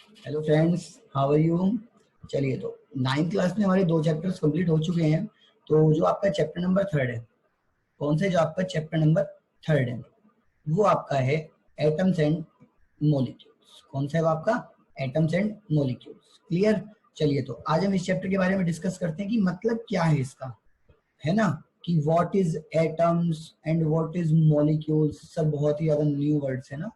Hello friends, how are you. चलिए, तो ninth class में हमारे 2 चैप्टर्स कंप्लीट हो चुके हैं। तो जो आपका चैप्टर नंबर 3 है, कौन सा जो आपका चैप्टर नंबर 3 है, वो आपका है एटम्स एंड मॉलिक्यूल्स। कौन सा है वो आपका? Atoms and molecules. क्लियर। चलिए, तो आज हम इस चैप्टर के बारे में डिस्कस करते हैं कि मतलब क्या है इसका, है ना, कि what is atoms and what is molecules. सब बहुत ही ज्यादा न्यू वर्ड्स है ना,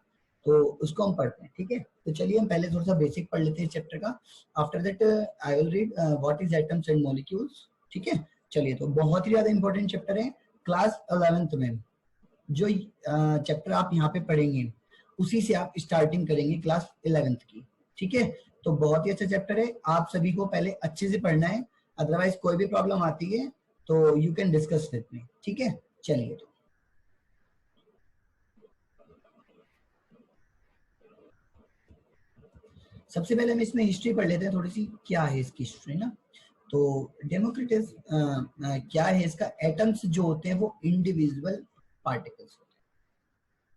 तो उसको हम पढ़ते हैं। ठीक है, तो चलिए हम पहले थोड़ा सा बेसिक पढ़ लेते हैं चैप्टर का। After that I will read what is atoms and molecules. ठीक है, चलिए, तो बहुत ही ज्यादा इंपॉर्टेंट चैप्टर है। क्लास 11th में जो चैप्टर आप यहाँ पे पढ़ेंगे, उसी से आप स्टार्टिंग करेंगे क्लास 11th की। ठीक है, तो बहुत ही अच्छा चैप्टर है, आप सभी को पहले अच्छे से पढ़ना है। अदरवाइज कोई भी प्रॉब्लम आती है तो you can discuss with me. ठीक है, चलिए, तो सबसे पहले हम इसमें हिस्ट्री पढ़ लेते हैं थोड़ी सी, क्या है इसकी हिस्ट्री ना। तो डेमोक्रिटस क्या है इसका? एटम्स जो होते हैं वो इंडिविजुअल पार्टिकल्स होते हैं।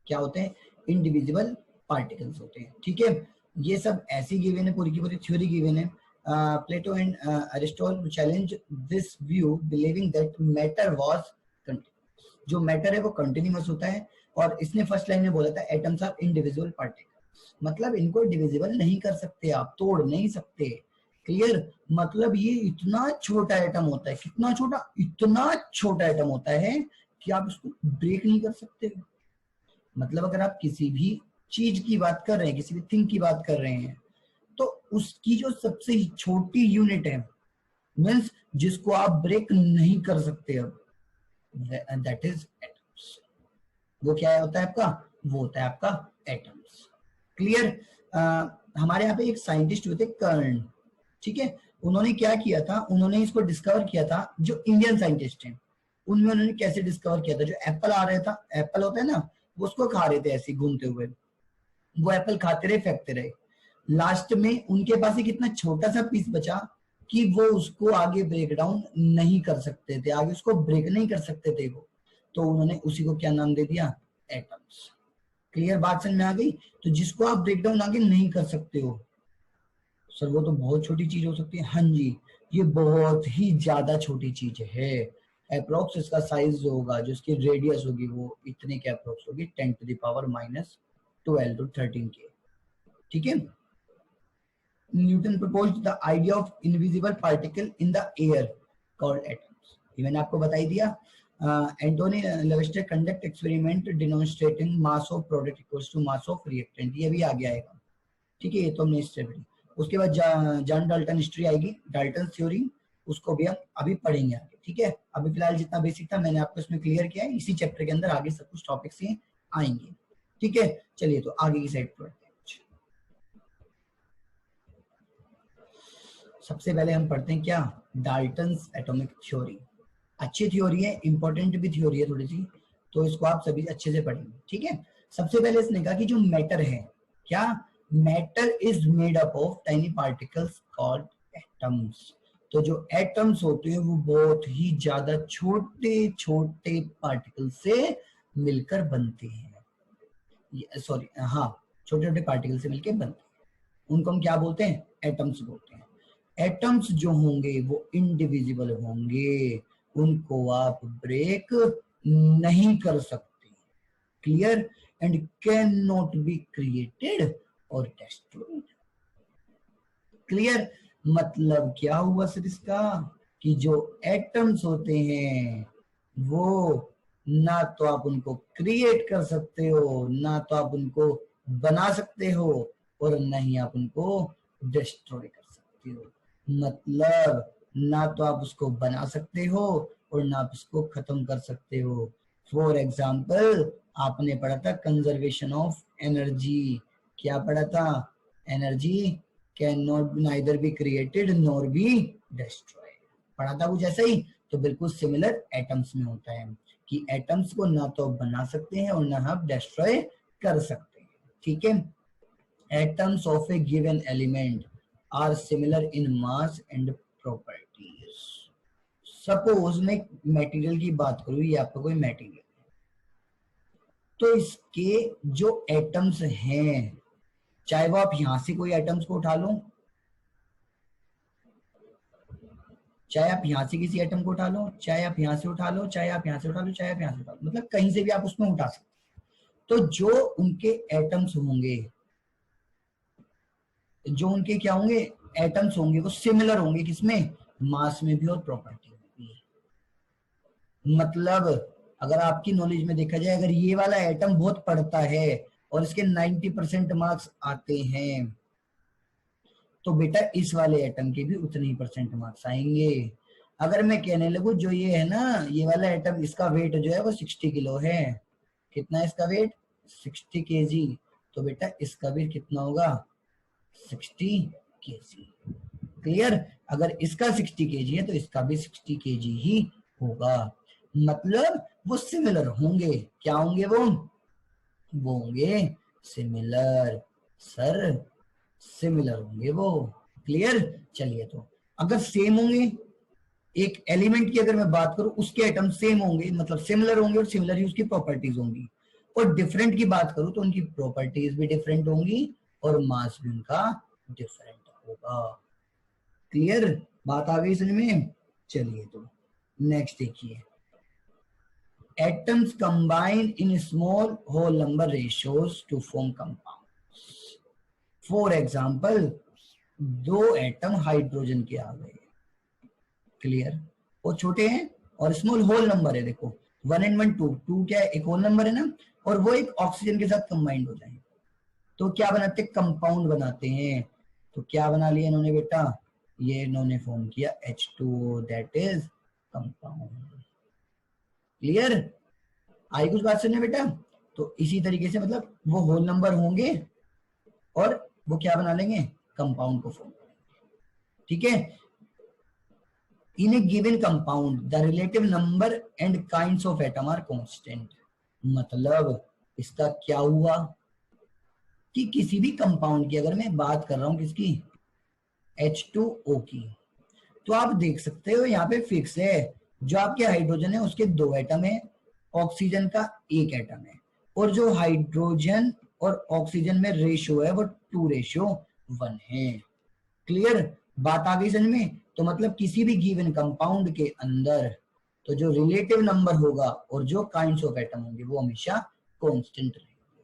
क्या होते हैं? इंडिविजुअल पार्टिकल्स होते हैं। ठीक है, ये सब ऐसी गिवन है, पूरी की पूरी थ्योरी गिवन है। Plato and Aristotle challenge this view believing that matter was continuous. जो मैटर है वो कंटिन्यूअस होता है। और इसने फर्स्ट लाइन में बोला था एटम्स आर इंडिविजुअल पार्टिकल्स, मतलब इनको डिविजिबल नहीं कर सकते, आप तोड़ नहीं सकते। क्लियर। मतलब ये इतना छोटा एटम होता है, कितना छोटा, इतना छोटा एटम होता है कि आप इसको ब्रेक नहीं कर सकते। मतलब अगर आप किसी भी चीज की बात कर रहे हैं, किसी भी थिंग की बात कर रहे हैं, तो उसकी जो सबसे छोटी यूनिट है, मीन्स जिसको आप ब्रेक नहीं कर सकते, अब दैट इज एटम्स। वो क्या होता है आपका? वो होता है आपका एटम्स। क्लियर। हमारे यहाँ पे एक साइंटिस्ट हुए थे, कर्ण। ठीक है, उन्होंने क्या किया था, उन्होंने इसको डिस्कवर किया था। जो इंडियन साइंटिस्ट हैं उनमें उन्होंने कैसे डिस्कवर किया था, जो एप्पल आ रहा था, एप्पल होता है ना, वो उसको खा रहे थे ऐसे घूमते हुए। वो एप्पल खाते रहे, फेंकते रहे। लास्ट में उनके पास एक इतना छोटा सा पीस बचा कि वो उसको आगे ब्रेक डाउन नहीं कर सकते थे, आगे उसको ब्रेक नहीं कर सकते थे वो। तो उन्होंने उसी को क्या नाम दे दिया? एटम्स। क्लियर, बात समझ में आ गई। तो जिसको आप ब्रेक डाउन आगे नहीं कर सकते हो, सर वो तो बहुत छोटी चीज हो सकती है। हाँ जी, ये बहुत ही ज्यादा छोटी चीज है। अप्रोक्स इसका साइज जो होगा, जो इसकी रेडियस होगी, वो इतने के अप्रोक्स होगी, 10⁻⁻12 to 13 के। ठीक है। Newton proposed the idea of invisible particle in the air called atoms. ये मैंने आपको बता ही दिया। Antoine Lavoisier conduct experiment demonstrating mass of product equals to mass of reactant. ये भी आ गया आएगा। ठीक है, ये तो हमने इससे पढ़ी। उसके बाद जॉन डाल्टन हिस्ट्री आएगी, डाल्टन थ्योरी, उसको भी हम अभी पढ़ेंगे आगे। ठीक है, अभी फिलहाल जितना बेसिक था मैंने आपको इसमें क्लियर किया है। इसी चैप्टर के अंदर आगे सब कुछ टॉपिक्स ही आएंगे। ठीक है, चलिए, तो आगे की साइड पढ़ते हैं। सबसे पहले हम पढ़ते हैं क्या? Dalton's atomic theory. अच्छी थ्योरी है, इंपॉर्टेंट भी थ्योरी है थोड़ी सी, तो इसको आप सभी अच्छे से पढ़ेंगे। ठीक है, सबसे पहले इसने कहा कि जो मैटर है, क्या? Matter is made up of tiny particles called atoms. तो जो एटम्स होते हैं वो बहुत ही ज्यादा छोटे छोटे पार्टिकल से मिलकर बनते हैं। सॉरी, हाँ, छोटे छोटे पार्टिकल से मिलकर बनते हैं। उनको हम क्या बोलते हैं? एटम्स बोलते हैं। एटम्स जो होंगे वो इंडिविजिबल होंगे, उनको आप ब्रेक नहीं कर सकते। Clear. And can not be created और डिस्ट्रॉयड। क्लियर। मतलब क्या हुआ सर इसका? कि जो एटम्स होते हैं वो ना तो आप उनको क्रिएट कर सकते हो, ना तो आप उनको बना सकते हो, और ना ही आप उनको डिस्ट्रॉय कर सकते हो। मतलब ना तो आप उसको बना सकते हो और ना आप उसको खत्म कर सकते हो। फॉर एग्जाम्पल, आपने पढ़ा था कंजर्वेशन ऑफ एनर्जी। क्या पढ़ा था? Energy can not neither be created nor be destroyed. पढ़ा था कुछ ऐसा ही। तो बिल्कुल सिमिलर एटम्स में होता है कि एटम्स को ना तो बना सकते हैं और ना आप डिस्ट्रॉय कर सकते हैं। ठीक है। Atoms of a given element are similar in mass and properties. Suppose मैं मटेरियल की बात करूं, ये आपका कोई मटेरियल है, तो इसके जो एटम्स हैं चाहे वो आप यहां से कोई एटम्स को उठा लो, चाहे आप यहां से किसी एटम को उठा लो, चाहे आप यहां से उठा लो, चाहे आप यहां से उठा लो, चाहे आप यहां से उठा लो, मतलब कहीं से भी आप उसमें उठा सकते। तो जो उनके एटम्स होंगे, जो उनके क्या होंगे, एटम्स होंगे, वो सिमिलर होंगे किसमें, मास में भी और प्रॉपर्टी में भी। मतलब अगर आपकी नॉलेज में देखा जाए, अगर ये वाला एटम बहुत पड़ता है और इसके 90% मार्क्स आते हैं, तो बेटा इस वाले एटम के भी उतने ही परसेंट मार्क्स आएंगे। अगर मैं कहने लगूं जो ये है ना, ये वाला एटम, इसका वेट जो है वो 60 किलो है, कितना है इसका वेट, 60 केजी, तो बेटा इसका भी कितना होगा, 60 केजी। क्लियर, अगर इसका 60 केजी है तो इसका भी 60 केजी ही होगा। मतलब वो सिमिलर होंगे, क्या होंगे वो होंगे सिमिलर, सर सिमिलर होंगे वो। क्लियर, चलिए तो अगर सेम होंगे, एक एलिमेंट की अगर मैं बात करूं, उसके एटम सेम होंगे, मतलब सिमिलर होंगे और सिमिलर ही उसकी प्रॉपर्टीज होंगी। और डिफरेंट की बात करूं तो उनकी प्रॉपर्टीज भी डिफरेंट होंगी और मास भी उनका डिफरेंट होगा। क्लियर, बात आ गई समझ में। चलिए तो नेक्स्ट देखिए, atoms combine in small whole number ratios to form compounds. For example, दो एटम हाइड्रोजन के आ गए, क्लियर, वो छोटे हैं और स्मॉल होल नंबर है, देखो 1 and 1 2, 2 क्या है, एक होल नंबर है ना, और वो एक ऑक्सीजन के साथ कंबाइंड हो जाए तो क्या बनाते हैं, कंपाउंड बनाते हैं। तो क्या बना लिया इन्होंने बेटा, ये इन्होंने फॉर्म किया H2O, that is compound. Clear, आई कुछ बात सुनने बेटा। तो इसी तरीके से मतलब वो होल नंबर होंगे और वो क्या बना लेंगे, कंपाउंड को फॉर्म, ठीक है। In a given compound, the relative number and kinds of atom are constant. मतलब इसका क्या हुआ कि किसी भी कंपाउंड की अगर मैं बात कर रहा हूं, किसकी, H2O की, तो आप देख सकते हो यहाँ पे फिक्स है, जो आपके हाइड्रोजन है उसके 2 एटम है, ऑक्सीजन का 1 एटम है, और जो हाइड्रोजन और ऑक्सीजन में रेशियो है वो 2:1 है। क्लियर, बात आ गई समझ में। तो मतलब किसी भी गिवन कंपाउंड के अंदर तो जो रिलेटिव नंबर होगा और जो काइंड्स ऑफ एटम होंगे वो हमेशा कांस्टेंट रहेंगे।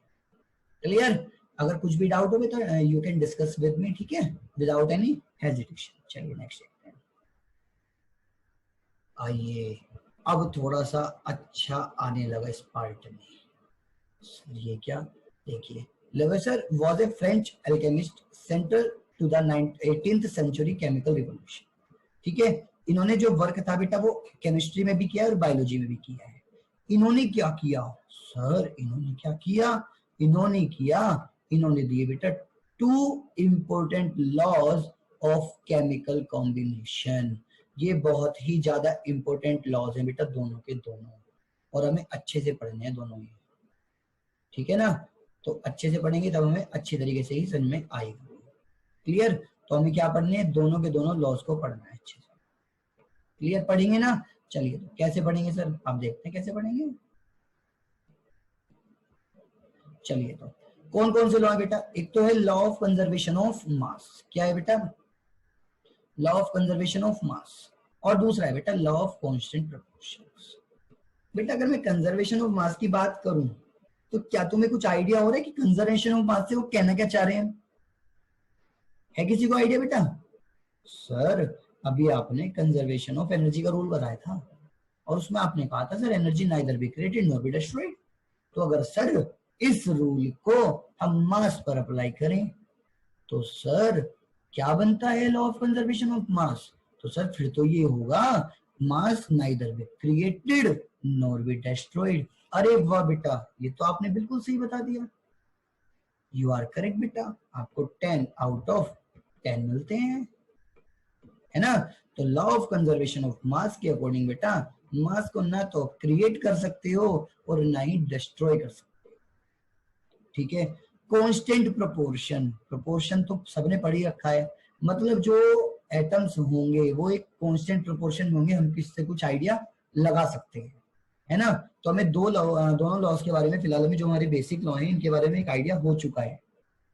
क्लियर, अगर कुछ भी डाउट हो तो you can discuss with me, ठीक है, विदाउट एनी हेजिटेशन। चलिए नेक्स्ट देखते हैं। आइए अब थोड़ा सा अच्छा आने लगा इस पार्ट में। ये क्या, देखिए, Lavoisier was a French alchemist central to the 18th century chemical revolution. ठीक है, इन्होंने जो वर्क था बेटा वो केमिस्ट्री में भी किया है और बायोलॉजी में भी किया है। इन्होंने क्या किया सर, इन्होंने क्या किया, इन्होंने दिए बेटा 2 important laws of chemical combination. ये बहुत ही ज्यादा इंपॉर्टेंट लॉज हैं बेटा दोनों के दोनों, और हमें अच्छे से पढ़ने हैं दोनों ही, ठीक है ना। तो अच्छे से पढ़ेंगे तब हमें अच्छी तरीके से ही समझ में आएगा। क्लियर, तो हमें क्या पढ़ने हैं, दोनों के दोनों लॉज को पढ़ना है अच्छे से। क्लियर, पढ़ेंगे ना। चलिए तो कैसे पढ़ेंगे सर, आप देखते हैं कैसे पढ़ेंगे। चलिए तो कौन कौन से लॉ है बेटा, एक तो है लॉ ऑफ कंजर्वेशन ऑफ मास, क्या है बेटा, लॉ ऑफ कंजर्वेशन ऑफ मास, और दूसरा है बेटा लॉ ऑफ कांस्टेंट प्रोपोर्शंस। बेटा अगर मैं कंजर्वेशन ऑफ मास की बात करूं तो क्या तुम्हें कुछ आइडिया हो रहा है कि कंजर्वेशन ऑफ मास से वो कहना क्या चाह रहे हैं, है किसी को आइडिया बेटा। सर अभी आपने कंजर्वेशन ऑफ एनर्जी का रूल बताया था और उसमें आपने कहा था sir energy neither be created nor be destroyed. तो अगर सर इस रूल को हम मास पर अप्लाई करें तो सर क्या बनता है लॉ ऑफ कंजर्वेशन ऑफ मास, तो सर फिर तो ये होगा mass neither be created nor be destroyed. अरे वाह बेटा, ये तो आपने बिल्कुल सही बता दिया, यू आर करेक्ट बेटा, आपको 10 आउट ऑफ 10 मिलते हैं, है ना। तो लॉ ऑफ कंजर्वेशन ऑफ मास के अकॉर्डिंग बेटा मास को ना तो क्रिएट कर सकते हो और ना ही डिस्ट्रॉय कर सकते हो, ठीक है। कांस्टेंट प्रोपोर्शन, प्रोपोर्शन तो सबने पढ़ ही रखा है, मतलब जो एटम्स होंगे वो एक कांस्टेंट प्रोपोर्शन में होंगे, हम किससे कुछ आइडिया लगा सकते हैं, है ना। तो हमें दोनों लॉस के बारे में फिलहाल में जो हमारे बेसिक लॉ हैं इनके बारे में एक आइडिया हो चुका है।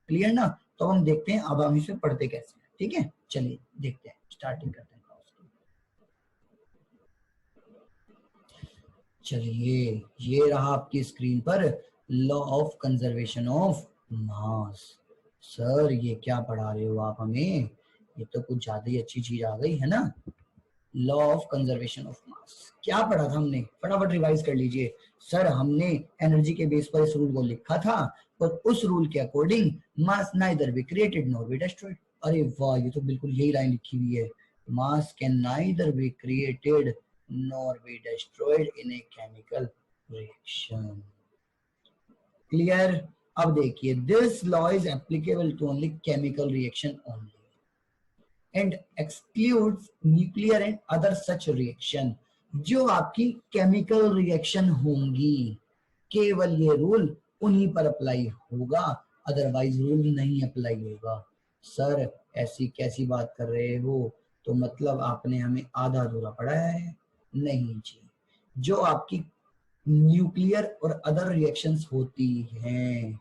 क्लियर ना? तो हम देखते हैं अब हम इसे पढ़ते कैसे हैं। ठीक है, चलिए देखते हैं, स्टार्टिंग करते हैं। चलिए ये रहा आपकी स्क्रीन पर law of conservation of mass. Sir ये क्या पढ़ा रहे हो आप हमें, ये तो कुछ ज्यादा ही अच्छी चीज आ गई है ना। लॉ ऑफ कंजर्वेशन ऑफ मास क्या पढ़ा था हमने, फटाफट रिवाइज कर लीजिए। सर हमने एनर्जी के बेस पर इस रूल को लिखा था और उस रूल के according mass neither be created nor be destroyed. अरे वाह, ये तो बिल्कुल यही लाइन लिखी हुई है, मास can neither be created nor be destroyed in a chemical reaction. Clear? अब देखिए, this law is applicable to only chemical reaction only and excludes nuclear and other such reaction. जो आपकी केमिकल रिएक्शन होंगी केवल ये रूल उन्हीं पर apply होगा, अदरवाइज रूल नहीं अप्लाई होगा। सर ऐसी कैसी बात कर रहे हो, तो मतलब आपने हमें आधा अधूरा पढ़ाया है? नहीं जी, जो आपकी न्यूक्लियर और अदर रिएक्शंस होती हैं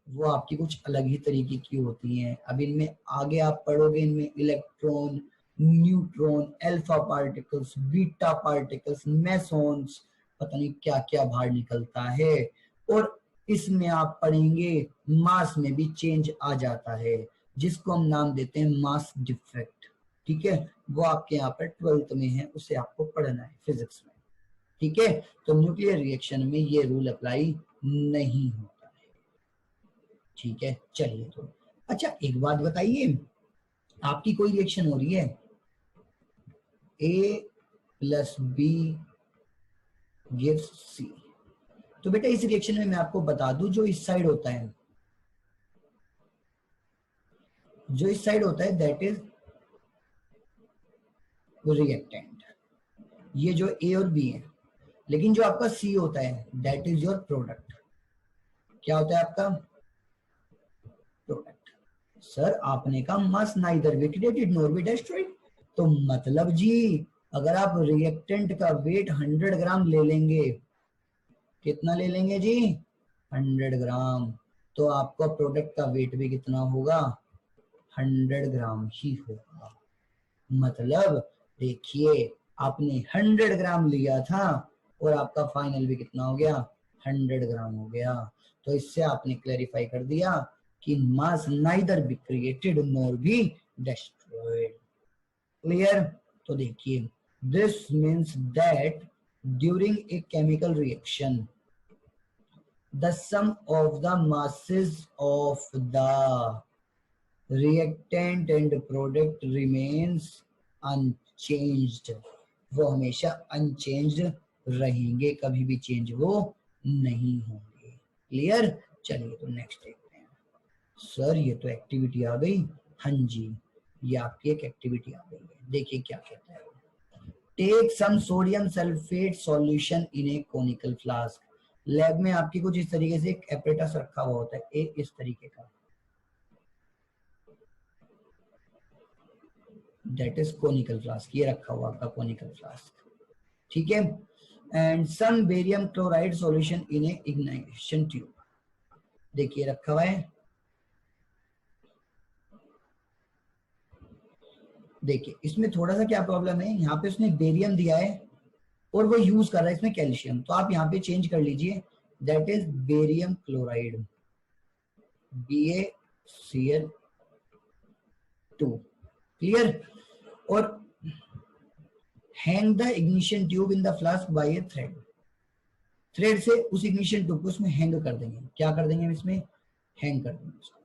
वो आपकी कुछ अलग ही तरीके की होती हैं। अब इनमें आगे आप पढ़ोगे, इनमें electron, neutron, alpha particles, beta particles, mesons, पता नहीं क्या क्या बाहर निकलता है। और इसमें आप पढ़ेंगे मास में भी चेंज आ जाता है, जिसको हम नाम देते हैं मास डिफेक्ट। ठीक है, वो आपके यहाँ पर 12th में है, उसे आपको पढ़ना है फिजिक्स में। ठीक है, तो न्यूक्लियर रिएक्शन में ये रूल अप्लाई नहीं होता है। ठीक है, चलिए तो अच्छा एक बात बताइए, आपकी कोई रिएक्शन हो रही है, A plus B gives C, तो बेटा इस रिएक्शन में मैं आपको बता दूं, जो इस साइड होता है, जो इस साइड होता है दैट इज रिएक्टेंट, ये जो ए और बी है। लेकिन जो आपका सी होता है दैट इज योर प्रोडक्ट। क्या होता है आपका प्रोडक्ट? सर आपने कहा mass neither be created nor be destroyed, तो मतलब जी अगर आप रिएक्टेंट का वेट 100 ग्राम ले लेंगे, कितना ले लेंगे जी 100 ग्राम, तो आपका प्रोडक्ट का वेट भी कितना होगा 100 ग्राम ही होगा। मतलब देखिए आपने 100 ग्राम लिया था और आपका फाइनल भी कितना हो गया 100 ग्राम हो गया। तो इससे आपने क्लैरिफाई कर दिया कि mass neither be created nor be destroyed. Clear? तो देखिए this means that during a chemical reaction the sum of the masses of the reactant and product remains unchanged। वो हमेशा अनचेंज्ड रहेंगे, कभी भी चेंज वो नहीं होंगे। क्लियर? चलिए तो नेक्स्ट देखते हैं। सर ये तो एक्टिविटी आ गई। हाँ जी, ये आपकी एक एक्टिविटी आ गई है, देखिए क्या कहता है। Take some sodium sulphate solution in a conical flask. Lab में आपकी कुछ इस तरीके से एक एपरेटस रखा हुआ होता है, एक इस तरीके का, दैट इज कोनिकल फ्लास्क। ये रखा हुआ आपका कोनिकल फ्लास्क। ठीक है, and some barium chloride solution in a ignition tube. देखिए रखा हुआ है, देखिए इसमें थोड़ा सा क्या प्रॉब्लम है, यहाँ पे उसने बेरियम दिया है और वो यूज कर रहा है इसमें कैल्शियम, तो आप यहाँ पे चेंज कर लीजिए, that is barium chloride BaCl2। Clear? और hang the ignition tube in the flask by a thread. Thread से उस इग्निशन ट्यूब को उसमें हैंग कर देंगे। क्या कर देंगे हम इसमें? हैंग कर देंगे उसको।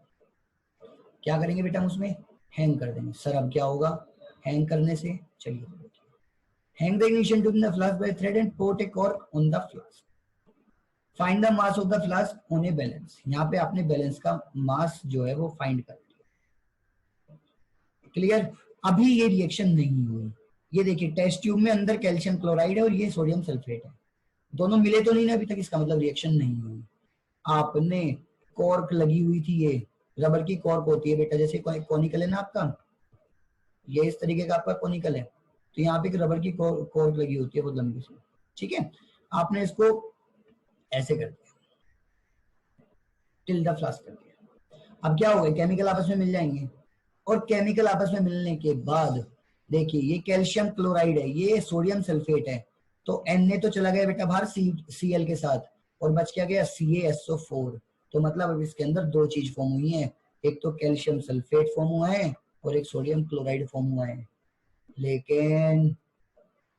क्या करेंगे बेटा हम उसमें? हैंग कर देंगे। सर अब क्या होगा हैंग करने से? चलिए hang the ignition tube in the flask by thread and put a cork on the flask. Find the mass of the flask on a balance. यहाँ पे आपने बैलेंस का मास जो है वो फाइंड कर लिया। क्लियर? अभी ये रिएक्शन नहीं हुई। ये देखिए टेस्ट ट्यूब में अंदर कैल्शियम क्लोराइड है और ये सोडियम सल्फेट है, दोनों मिले तो नहीं ना अभी तक, इसका मतलब रिएक्शन नहीं हुई। आपने कॉर्क लगी हुई थी, ये रबर की कॉर्क होती है बेटा, जैसे कॉनिकल है ना आपका, ये इस तरीके का आपका कॉनिकल है, तो यहाँ पे एक रबर की कॉर्क लगी होती है बहुत लंबी सी। ठीक है, आपने इसको ऐसे कर दिया, टिल द फ्लास्क कर दिया। अब क्या होगा, केमिकल आपस में मिल जाएंगे, और केमिकल आपस में मिलने के बाद देखिए ये कैल्शियम क्लोराइड है, ये सोडियम सल्फेट है, तो Na तो चला गया बेटा बाहर Cl के साथ, और बच क्या गया CaSO4। तो मतलब अब इसके अंदर दो चीज फॉर्म हुई है, एक तो कैल्शियम सल्फेट फॉर्म हुआ है और एक सोडियम क्लोराइड फॉर्म हुआ है। लेकिन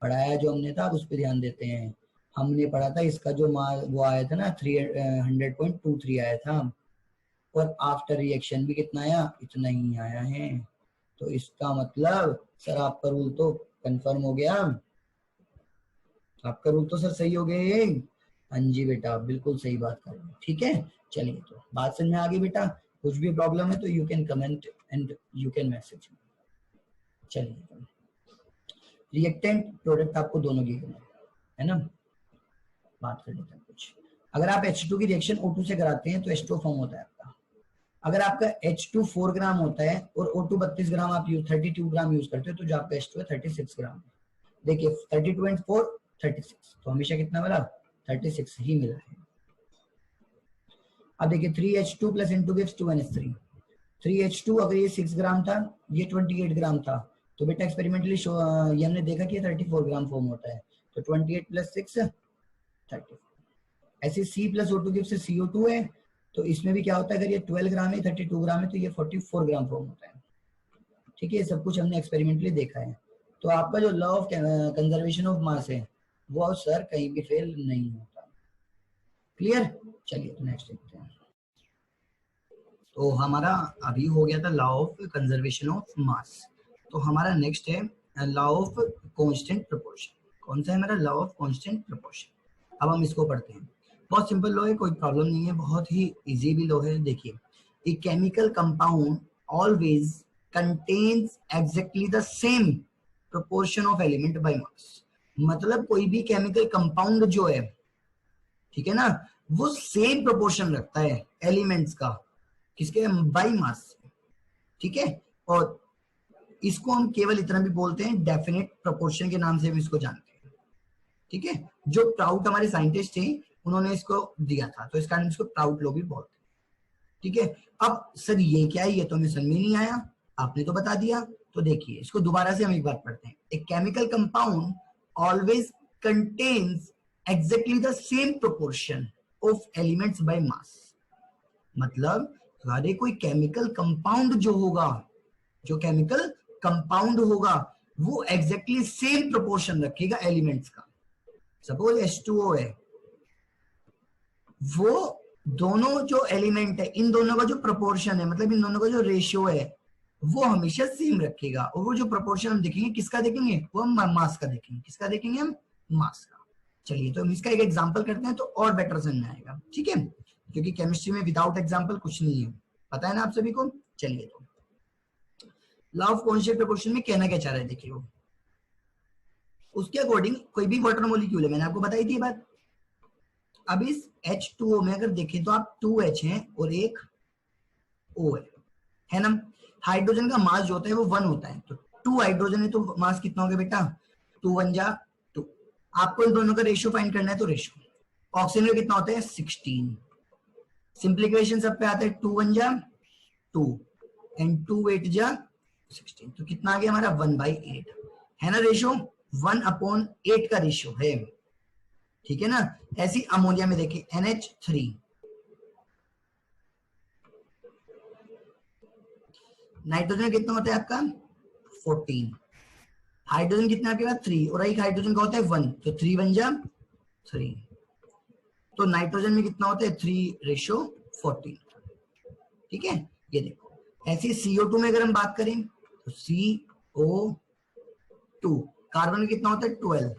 पढ़ाया जो हमने था, अब उस पर ध्यान देते हैं। हमने पढ़ा था इसका जो वो आया था ना 300.23 आया था, और आफ्टर रिएक्शन भी कितना आया, इतना ही आया है। तो इसका मतलब सर आपका रूल तो कंफर्म हो गया, आपका रूल तो सर सही हो गया ये। हाँ जी बेटा, बिल्कुल सही बात कर रहे हैं। ठीक है, चलिए तो बात समझ में आ गई बेटा। कुछ भी प्रॉब्लम है तो you can comment and you can message. चलिए, रिएक्टेंट प्रोडक्ट आपको दोनों गिवन है ना, बात कर लेते हैं कुछ। अगर आप H2 की रिएक्शन O2 से कराते हैं तो H2 फॉर्म होता है आपका। अगर आपका H2 4 ग्राम होता है और O2 32 ग्राम आप 32 ग्राम यूज करते हो, तो जो आपका H2 है 36 ग्राम। देखिए 32 एंड 4 36, तो हमेशा कितना मिला, 36 ही मिला है। अब देखिए 3H2 plus N2 gives 2NH3। 3H2 अगर ये 6 ग्राम था, ये 28 ग्राम था, तो बेटा एक्सपेरिमेंटली ये हमने देखा कि 34 ग्राम फॉर्म होता है, तो 28 प्लस 6 34। ऐसे C plus O2 gives CO2 है, तो इसमें भी क्या होता है, अगर ये 12 ग्राम है 32 ग्राम है, तो ये 44 ग्राम फॉर्म होता है। ठीक है, सब कुछ हमने एक्सपेरिमेंटली देखा है। तो आपका जो लॉ ऑफ कंजर्वेशन ऑफ मास है वो सर कहीं भी फेल नहीं होता। क्लियर, चलिए तो नेक्स्ट देखते हैं। तो हमारा अभी हो गया था लॉ ऑफ कंजर्वेशन ऑफ मास। तो हमारा नेक्स्ट है लॉ ऑफ कांस्टेंट प्रोपोर्शन। कौन सा है हमारा, लॉ ऑफ कांस्टेंट प्रोपोर्शन। अब हम इसको पढ़ते हैं। बहुत सिंपल लॉ है, कोई प्रॉब्लम नहीं है, बहुत ही इजी भी लॉ है। देखिए, a chemical compound always contains exactly the same proportion of element by mass. मतलब कोई भी केमिकल कंपाउंड जो है, ठीक है ना, वो सेम प्रोपोर्शन रखता है एलिमेंट्स का, किसके, बाय मास। ठीक है, और इसको हम केवल इतना भी बोलते हैं डेफिनेट प्रोपोर्शन के नाम से भी इसको जानते हैं। ठीक है, जो प्राउट हमारे साइंटिस्ट थे उन्होंने इसको दिया था, तो इस कारण इसको प्राउट लॉ भी बोलते हैं। ठीक है, अब सर ये क्या है, ये तो हमें समझ में नहीं आया, आपने तो बता दिया। तो देखिए इसको दोबारा से हम एक बार पढ़ते हैं। A chemical compound always contains exactly the same proportion of elements by mass. मतलब अरे कोई केमिकल कंपाउंड जो होगा, जो केमिकल कंपाउंड होगा वो एग्जैक्टली सेम प्रोपोर्शन रखेगा एलिमेंट्स का। सपोज H2O है, वो दोनों जो एलिमेंट है इन दोनों का जो प्रोपोर्शन है, मतलब इन दोनों का जो रेशियो है वो हमेशा सेम रखेगा। और वो जो प्रोपोर्शन हम देखेंगे किसका देखेंगे, वो हम मास का देखेंगे। किसका देखेंगे हम, मास का। चलिए तो हम इसका एक एग्जांपल करते हैं तो और बेटर समझ में आएगा। ठीक है, क्योंकि केमिस्ट्री में विदाउट एग्जांपल कुछ नहीं है, पता है ना आप सभी को। चलिए तो लॉ ऑफ कांस्टेंट प्रोपोर्शन में कहना क्या चाह रहा है, देखिए वो उसके अकॉर्डिंग कोई भी वाटर मॉलिक्यूल है, मैंने आपको बताई थी बात। अब इस H2O में अगर देखें तो आप 2H हैं और एक O है ना। हाइड्रोजन का मास जो होता है वो 1 होता है, तो 2 हाइड्रोजन है तो मास कितना हो गया बेटा, 2 1 जा 2। आपको इन दोनों का रेशियो फाइंड करना है, तो रेशियो ऑक्सीजन में कितना होता है 16। सिंप्लीफिकेशन सब पे आता है, 2 1 जा 2 एंड 2 8 जा 16, तो कितना आ गया हमारा 1/8 है ना रेशियो, 1/8 का रेशियो है। ठीक है ना। ऐसी अमोनिया में देखिए NH3, नाइट्रोजन में कितना होता है आपका 14, हाइड्रोजन कितना आपके पास 3, और एक हाइड्रोजन का होता है 1, तो 3 1 जा 3, तो नाइट्रोजन में कितना होता है 3 रेशियो 14। ठीक है, ये देखो। ऐसे CO2 में अगर हम बात करें तो CO2 कार्बन में कितना होता है 12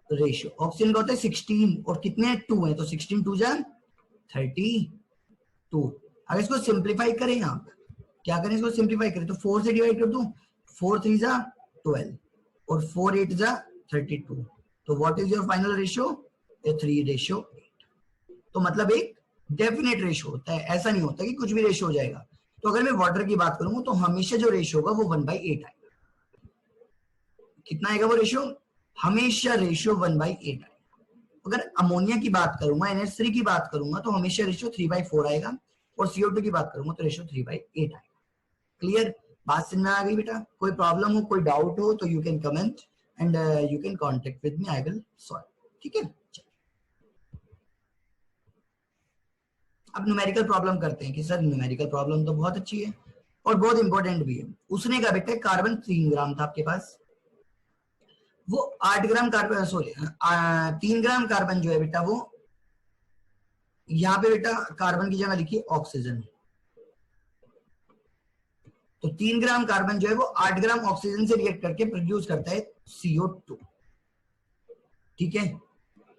रेशियो, ऑक्सीजन का होता है 16 और कितने 2 है, तो 16 2 जा 32। अगर इसको सिंप्लीफाई करें, आप क्या करें, इसको सिंप्लीफाई करें तो 4 से डिवाइड कर दूं, 4 3 जा 12 और 4 8 जा 32, तो what is your final ratio, 3:8। तो मतलब एक डेफिनेट रेशियो होता है, ऐसा नहीं होता कि कुछ भी रेशियो हो जाएगा। तो अगर मैं वाटर की बात करूंगा तो हमेशा जो रेशियो होगा वो 1/8 आएगा। कितना आएगा वो रेशियो, हमेशा रेशियो 1/8 आएगा। अगर अमोनिया की बात करूंगा, NH3 की बात करूंगा, तो हमेशा रेशियो 3/4 आएगा। और CO2 की बात करूंगा तो रेशियो 3/8 आएगा। क्लियर, बात समझ में आ गई बेटा? कोई प्रॉब्लम हो, कोई डाउट हो तो you can comment and you can contact with me, I will solve. ठीक है, अब न्यूमेरिकल प्रॉब्लम करते हैं कि सर न्यूमेरिकल प्रॉब्लम तो बहुत अच्छी है और बहुत इंपॉर्टेंट भी है। उसने कहा बेटा कार्बन 3 ग्राम था आपके पास, वो 8 gram carbon, sorry 3 gram carbon जो है बेटा वो यहाँ पे बेटा कार्बन की जगह लिखिए ऑक्सीजन। तो 3 ग्राम कार्बन जो है वो 8 ग्राम ऑक्सीजन से रिएक्ट करके प्रोड्यूस करता है CO2। ठीक है,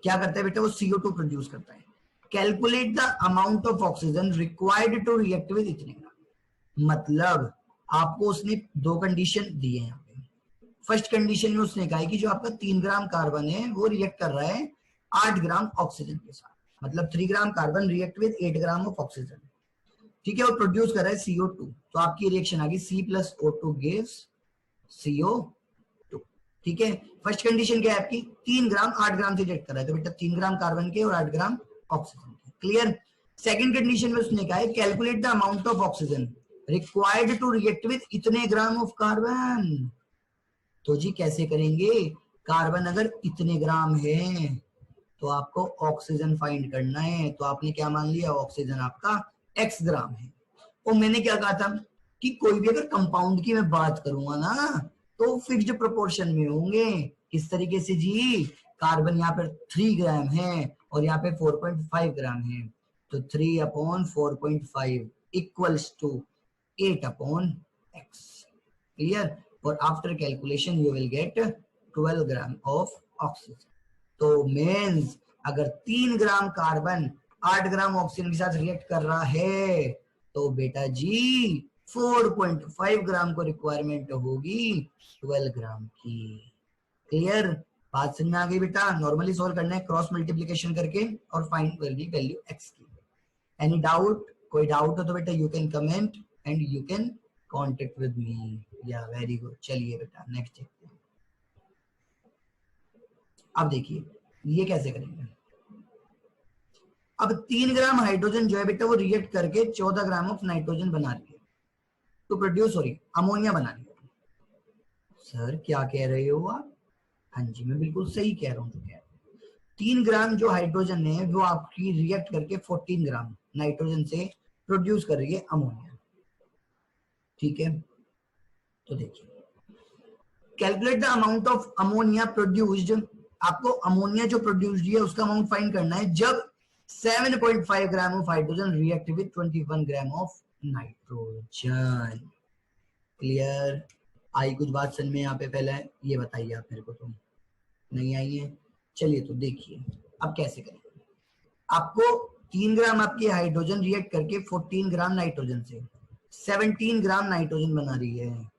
क्या करता है बेटा वो CO2 प्रोड्यूस करता है। Calculate the amount of oxygen required to react with इतने ग्राम। मतलब आपको उसने दो कंडीशन दिए हैं यहाँ पे। फर्स्ट कंडीशन में उसने कहा है कि जो आपका 3 ग्राम कार्बन है वो रिएक्ट कर रहा है 8 ग्राम ऑक्सीजन के साथ, मतलब 3 gram carbon react with 8 gram of oxygen. ठीक है, और प्रोड्यूस कर रहा है CO2। तो आपकी रिएक्शन आ गई C+O2 गिव्स CO2। ठीक है, फर्स्ट कंडीशन क्या है आपकी, 3 ग्राम 8 ग्राम से रिएक्ट कर रहा है, तो बेटा 3 ग्राम कार्बन के और 8 ग्राम ऑक्सीजन के। क्लियर। सेकंड कंडीशन में उसने कहा है calculate the amount of oxygen required to react with इतने ग्राम ऑफ कार्बन। तो जी कैसे करेंगे, कार्बन अगर इतने ग्राम है तो आपको ऑक्सीजन फाइंड करना है। तो आपने क्या मान लिया, ऑक्सीजन आपका x ग्राम है। और मैंने क्या कहा था कि कोई भी अगर कंपाउंड की मैं बात करूंगा ना तो फिक्स्ड प्रोपोर्शन में होंगे। किस तरीके से जी, कार्बन यहाँ पर 3 ग्राम है और यहाँ पे 4.5 ग्राम है, तो 3/4.5 इक्वल्स टू 8/x। क्लियर। और after calculation you will get 12 gram of oxygen. तो मीन्स अगर 3 ग्राम कार्बन 8 ग्राम ऑक्सीजन के साथ रिएक्ट कर रहा है तो बेटा जी 4.5 ग्राम को रिक्वायरमेंट होगी 12 ग्राम की। क्लियर, बात समझ में आ गई बेटा? नॉर्मली सॉल्व करना है क्रॉस मल्टीप्लीकेशन करके और फाइंड वैल्यू x की। एनी डाउट, कोई डाउट हो तो बेटा you can comment and you can contact with me. या वेरी गुड, चलिए बेटा नेक्स्ट देखते हैं। अब देखिए ये कैसे करेंगे। अब 3 ग्राम हाइड्रोजन जो है बेटा वो रिएक्ट करके 14 ग्राम ऑफ नाइट्रोजन बना रही है, तो प्रोड्यूस हो रही अमोनिया बना रही है। सर क्या कह रहे हो आप? हाँ जी मैं बिल्कुल सही कह रहा हूँ। तो क्या 3 ग्राम जो हाइड्रोजन है वो आपकी रिएक्ट करके 14 ग्राम नाइट्रोजन से प्रोड्यूस कर रही है अमोनिया। ठीक है, तो देखिए calculate the amount of ammonia produced. आपको अमोनिया जो प्रोड्यूस्ड है उसका अमाउंट फाइंड करना है जब 7.5 gram of hydrogen react with 21 gram of nitrogen. Clear, आई कुछ बात समझ में यहाँ पे? पहले ये बताइए आप मेरे को, तो नहीं आई है। चलिए तो देखिए अब कैसे करेंगे। आपको 3 ग्राम आपकी हाइड्रोजन रिएक्ट करके 14 ग्राम नाइट्रोजन से 17 ग्राम नाइट्रोजन बना रही है।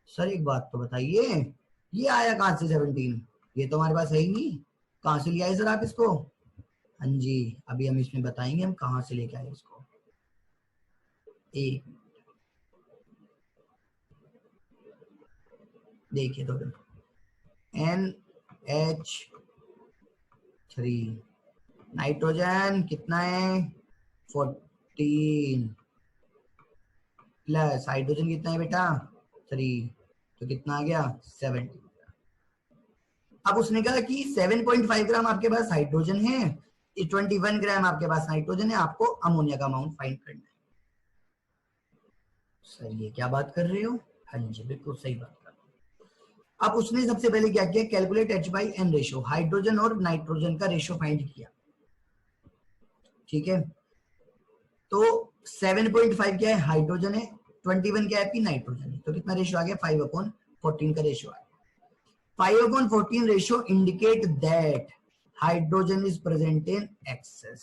सर एक बात तो बताइए, ये आया कहां से 17? ये तो हमारे पास है ही नहीं, कहां से ले आए सर आप इसको? हाँ जी अभी हम इसमें बताएंगे हम कहां से लेके आए इसको। एक देखिए तो NH3 नाइट्रोजन कितना है 14 प्लस हाइड्रोजन कितना है बेटा 3, तो कितना आ गया 17। अब उसने कहा कि 7.5 ग्राम आपके पास हाइड्रोजन है, 21 ग्राम आपके पास नाइट्रोजन है, आपको अमोनिया का अमाउंट फाइंड करना है। सर ये क्या बात कर रहे हो? हाँ जी बिल्कुल सही बात कर रहे हो। अब उसने सबसे पहले क्या किया, कैलकुलेट H/N रेशियो, हाइड्रोजन और नाइट्रोजन का रेशियो फाइंड किया। ठीक है, तो 7.5 क्या है हाइड्रोजन है, 21 क्या है आपकी नाइट्रोजन है, तो कितना रेशियो आ गया 5/14 का रेशियो आ गया। 5/14 ratio indicate that hydrogen is present in excess.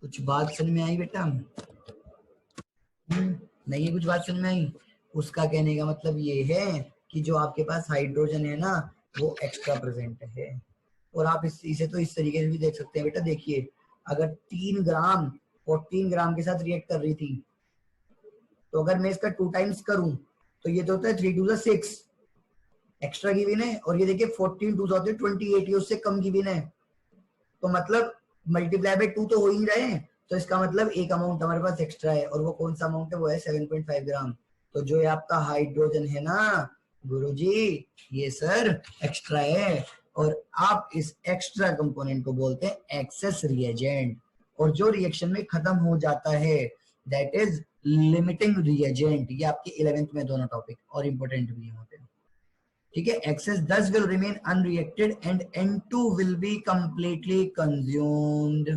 कुछ बात समझ में आई बेटा? नहीं है कुछ बात समझ में आई? उसका कहने का मतलब ये है कि जो आपके पास हाइड्रोजन है ना वो एक्स्ट्रा प्रेजेंट है। और आप इसे तो इस तरीके से भी देख सकते हैं बेटा, देखिए अगर 3 ग्राम 14 ग्राम के साथ रिएक्ट कर रही थी तो अगर मैं इसका 2 टाइम्स करूं तो ये तो होता है 3 2 6 एक्स्ट्रा गिवन है, और ये देखिए 14 2 होते हैं 28, ये उससे कम गिवन है। तो मतलब मल्टीप्लाई बाय 2 तो हो ही रहे हैं, तो इसका मतलब एक अमाउंट हमारे पास एक्स्ट्रा है, और वो कौन सा अमाउंट है, वो है 7.5 ग्राम। तो जो ये आपका हाइड्रोजन है ना गुरुजी, ये सर एक्स्ट्रा है, और आप इस एक्स्ट्रा कंपोनेंट को बोलते हैं एक्सेस रिएजेंट। और जो रिएक्शन में खत्म हो जाता है दैट इज लिमिटिंग रिएजेंट। ये आपके 11th में दोनों टॉपिक और इंपॉर्टेंट भी होते हैं, ठीक है। एक्सेस दस will remain unreacted and N2 will be completely consumed,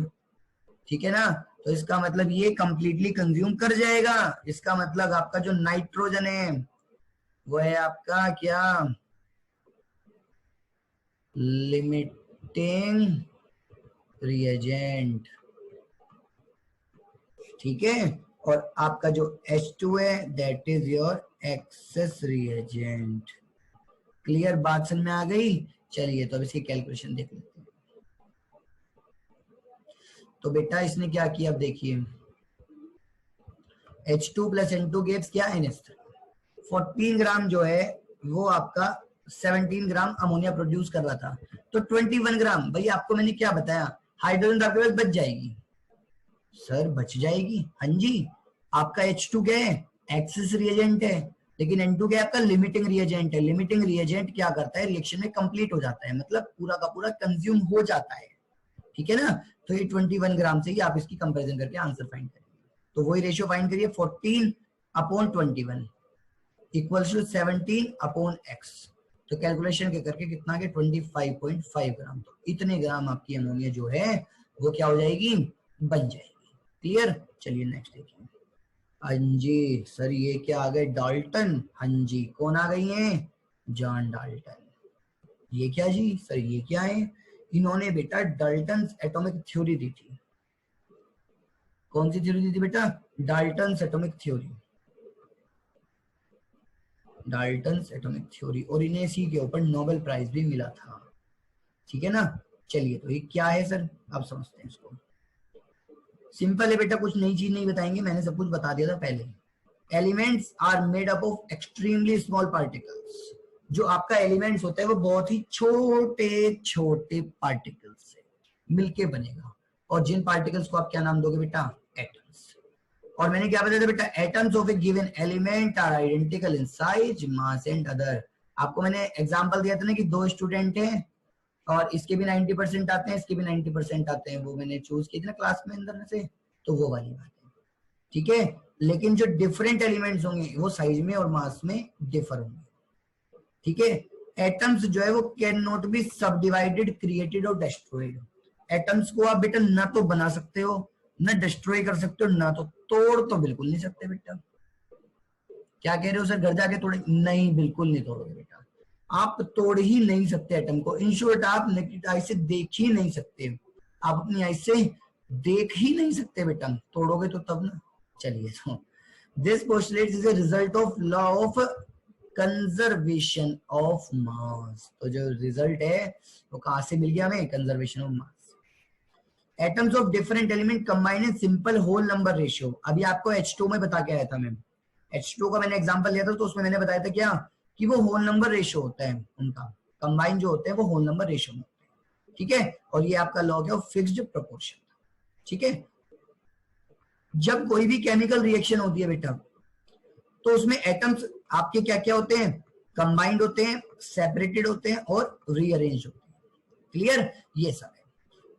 ठीक है ना। तो इसका मतलब ये कंप्लीटली कंज्यूम कर जाएगा। इसका मतलब आपका जो नाइट्रोजन है वो है आपका क्या, लिमिटिंग रिएजेंट, ठीक है। और आपका जो H2 है that is your access reagent. Clear, बात समझ में आ गई। चलिए तो अब इसकी कैलकुलेशन देख लेते हैं। तो बेटा इसने क्या किया, अब देखिए H2 प्लस N2 गिव्स क्या, NH3। 14 ग्राम जो है वो आपका 17 ग्राम अमोनिया प्रोड्यूस कर रहा था, तो 21 ग्राम भाई आपको मैंने क्या बताया, हाइड्रोजन आपके पास बच जाएगी। सर बच जाएगी, हाँ जी। आपका H2 क्या है, एक्सेस रिएजेंट है, लेकिन N2 क्या है आपका लिमिटिंग रिएजेंट है। लिमिटिंग रिएजेंट क्या करता है, रिएक्शन में कंप्लीट हो जाता है, मतलब पूरा का पूरा कंज्यूम हो जाता है, ठीक है ना। तो ये 21 ग्राम से ही आप इसकी कंपैरिजन करके आंसर फाइंड करेंगे। तो वही रेशियो फाइंड करिए, 14/21 इक्वल्स टू 17/x। तो कैलकुलेशन के करके कितना के 25.5 ग्राम। तो इतने ग्राम आपकी अमोनिया जो है वो क्या हो जाएगी, बन जाएगी। क्लियर, चलिए नेक्स्ट देखिए। हाँ जी सर ये क्या आ गए, डाल्टन। हाँ जी, कौन आ गई है, जॉन डाल्टन। ये क्या जी सर, ये क्या है, इन्होंने बेटा डाल्टन एटॉमिक थ्योरी दी थी। कौन सी थ्योरी दी थी बेटा, Dalton atomic theory, Dalton atomic theory, और इन्हें इसी के ऊपर नोबेल प्राइज भी मिला था, ठीक है ना। चलिए तो ये क्या है सर, आप समझते हैं इसको। सिंपल है बेटा, कुछ नई चीज नहीं बताएंगे, मैंने सब कुछ बता दिया था पहले। Elements are made up of extremely small particles. जो आपका एलिमेंट्स होता है वो बहुत ही छोटे छोटे पार्टिकल्स से मिलके बनेगा, और जिन पार्टिकल्स को आप क्या नाम दोगे बेटा, एटम्स। और मैंने क्या बताया था बेटा, atoms of a given element are identical in size, mass and other. आपको मैंने एग्जांपल दिया था ना कि दो स्टूडेंट हैं और इसके भी 90% आते हैं, इसके भी 90% आते हैं, वो मैंने चूज की थी ना क्लास में अंदर में से, तो वो वाली बात है, ठीक है। लेकिन जो डिफरेंट एलिमेंट्स होंगे वो साइज में और मास में डिफर होंगे, ठीक है। एटम्स जो है वो कैन नॉट बी सब डिवाइडेड, क्रिएटेड और डिस्ट्रॉयड। एटम्स को आप बेटा ना तो बना सकते हो, ना डिस्ट्रॉय कर सकते हो, ना तो तोड़ तो बिल्कुल नहीं सकते बेटा। क्या कह रहे हो सर, घर जाके तोड़े, नहीं बिल्कुल नहीं तोड़ोगे बेटा, आप तोड़ ही नहीं सकते एटम को। इन शॉर्ट आप नेकेड आई से देख ही नहीं सकते, आप अपनी आई से देख ही नहीं सकते बेटा, तोड़ोगे तो तब ना। चलिए तो this postulate is a result of law of conservation of मास। तो जो रिजल्ट है वो कहां से मिल गया हमें, conservation of mass. Atoms of different element combine in simple whole number ratio. अभी आपको H2 में बता के आया था मैं, H2 का मैंने एग्जांपल लिया था, तो उसमें मैंने बताया था क्या कि वो होल नंबर रेशियो होता है उनका, कंबाइन जो होते हैं वो होल नंबर रेशियो में होते हैं, ठीक है। और ये आपका लॉग है ऑफ फिक्स्ड प्रोपोर्शन, ठीक है। जब कोई भी केमिकल रिएक्शन होती है बेटा तो उसमें एटम्स आपके क्या क्या होते हैं, कंबाइंड होते हैं, सेपरेटेड होते हैं और रीअरेंज होते हैं। क्लियर, ये सब है।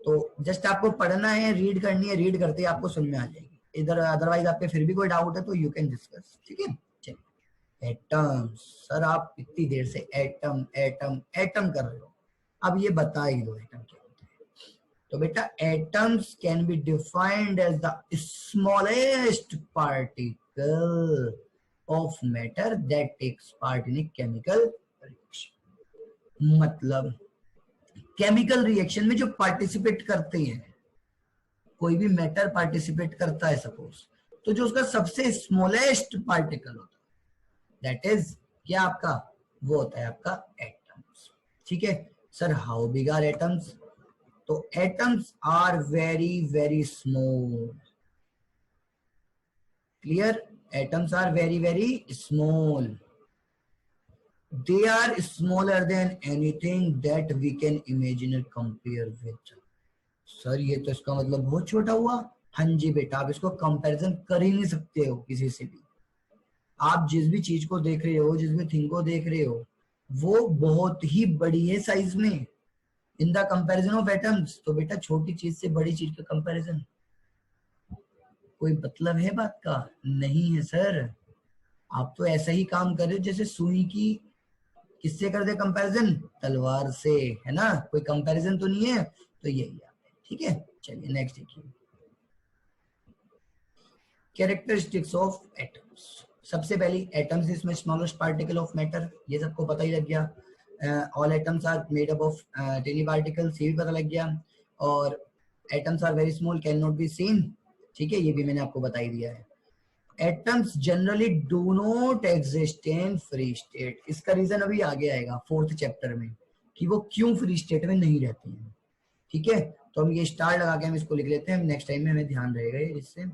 तो जस्ट आपको पढ़ना है, रीड करनी है, रीड करते ही आपको समझ में आ जाएगी। इधर अदरवाइज आपके फिर भी कोई डाउट है तो यू कैन डिस्कस, ठीक है। चलिए एटम, सर आप इतनी देर से एटम एटम एटम कर रहे हो, अब ये बता ही दो एटम क्या होता है। तो बेटा atoms can be defined as the smallest particle of matter that takes part in a chemical reaction. मतलब केमिकल रिएक्शन में जो पार्टिसिपेट करते हैं, कोई भी मैटर पार्टिसिपेट करता है सपोज, तो जो उसका सबसे स्मॉलेस्ट पार्टिकल होता है दैट इज क्या आपका, वो होता है आपका एटम्स, ठीक है। Sir how big are atoms, तो atoms are very very small. Clear, atoms are very very small, they are smaller than anything that we can imagine or compare with। Sir ये तो इसका मतलब बहुत छोटा हुआ, हाँ जी बेटा, आप इसको कंपैरिजन कर ही नहीं सकते हो किसी से भी। आप जिस भी चीज को देख रहे हो, जिस भी थिंग को देख रहे हो, वो बहुत ही बड़ी है साइज में in the comparison of atoms. तो बेटा छोटी चीज से बड़ी चीज का कंपैरिजन कोई मतलब है बात का? नहीं है सर। आप तो ऐसा ही काम कर रहे हो जैसे सुई की किससे कर दे कंपैरिजन? तलवार से, है ना? कोई कंपैरिजन तो नहीं है। तो यही है, ठीक है। चलिए नेक्स्ट देखिए, कैरेक्टरिस्टिक्स ऑफ एटम्स। सबसे पहली, एटम्स इसमें स्मॉलेस्ट पार्टिकल ऑफ मैटर, ये सबको पता ही लग गया। All atoms are made up of tiny particles, ये भी पता लग गया। और atoms are very small, can not be seen, ठीक है, ये भी मैंने आपको बता ही दिया है। Atoms generally do not exist in free state, इसका रीजन अभी आगे आएगा 4th चैप्टर में कि वो क्यों फ्री स्टेट में नहीं रहते हैं, ठीक है। तो हम ये स्टार लगा के हम इसको लिख लेते हैं, नेक्स्ट टाइम में हमें ध्यान रहेगा ये इससे,